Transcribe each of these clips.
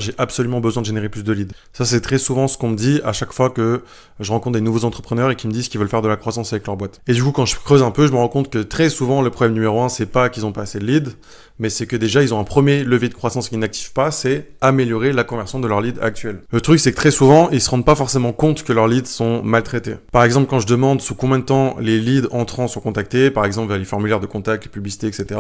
J'ai absolument besoin de générer plus de leads. Ça, c'est très souvent ce qu'on me dit à chaque fois que je rencontre des nouveaux entrepreneurs et qui me disent qu'ils veulent faire de la croissance avec leur boîte. Et du coup, quand je creuse un peu, je me rends compte que très souvent, le problème numéro 1, c'est pas qu'ils ont pas assez de leads, mais c'est que déjà, ils ont un premier levier de croissance qu'ils n'activent pas, c'est améliorer la conversion de leurs leads actuels. Le truc, c'est que très souvent, ils se rendent pas forcément compte que leurs leads sont maltraités. Par exemple, quand je demande sous combien de temps les leads entrants sont contactés, par exemple, via les formulaires de contact, les publicités, etc.,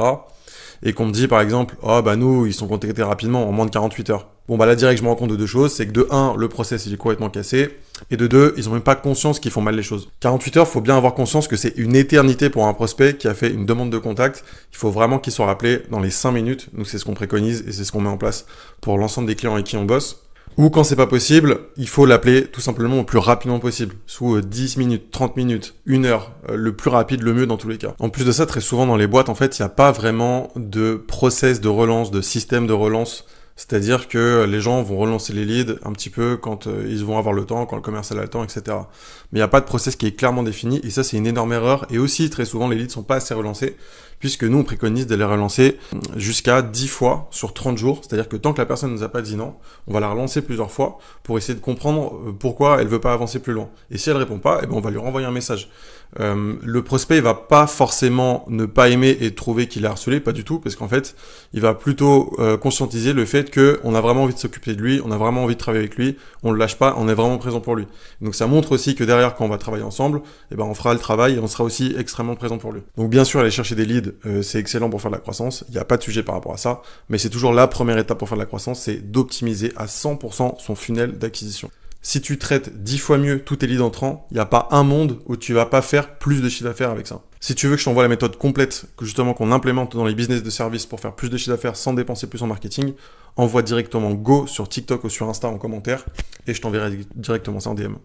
et qu'on me dit par exemple, oh bah nous, ils sont contactés rapidement en moins de 48 heures. Bon bah là direct je me rends compte de deux choses, c'est que de 1, le process il est complètement cassé, et de 2, ils ont même pas conscience qu'ils font mal les choses. 48 heures, faut bien avoir conscience que c'est une éternité pour un prospect qui a fait une demande de contact. Il faut vraiment qu'il soit rappelé dans les 5 minutes, nous c'est ce qu'on préconise et c'est ce qu'on met en place pour l'ensemble des clients avec qui on bosse. Ou quand c'est pas possible, il faut l'appeler tout simplement au plus rapidement possible, sous 10 minutes, 30 minutes, 1 heure, le plus rapide, le mieux dans tous les cas. En plus de ça, très souvent dans les boîtes, en fait, il n'y a pas vraiment de process de relance, de système de relance. C'est-à-dire que les gens vont relancer les leads un petit peu quand ils vont avoir le temps, quand le commercial a le temps, etc. Mais il n'y a pas de process qui est clairement défini, et ça c'est une énorme erreur. Et aussi, très souvent, les leads sont pas assez relancés, puisque nous, on préconise de les relancer jusqu'à 10 fois sur 30 jours. C'est-à-dire que tant que la personne ne nous a pas dit non, on va la relancer plusieurs fois pour essayer de comprendre pourquoi elle veut pas avancer plus loin. Et si elle répond pas, eh ben, on va lui renvoyer un message. Le prospect, il va pas forcément ne pas aimer et trouver qu'il est harcelé, pas du tout, parce qu'en fait, il va plutôt conscientiser le fait qu'on a vraiment envie de s'occuper de lui, on a vraiment envie de travailler avec lui, on le lâche pas, on est vraiment présent pour lui. Donc ça montre aussi que derrière, quand on va travailler ensemble, eh ben, on fera le travail et on sera aussi extrêmement présent pour lui. Donc bien sûr, aller chercher des leads, c'est excellent pour faire de la croissance, il n'y a pas de sujet par rapport à ça, mais c'est toujours la première étape pour faire de la croissance, c'est d'optimiser à 100% son funnel d'acquisition. Si tu traites 10 fois mieux tous tes leads entrants, il n'y a pas un monde où tu vas pas faire plus de chiffre d'affaires avec ça. Si tu veux que je t'envoie la méthode complète, que justement qu'on implémente dans les business de service pour faire plus de chiffre d'affaires sans dépenser plus en marketing, envoie directement go sur TikTok ou sur Insta en commentaire et je t'enverrai directement ça en DM.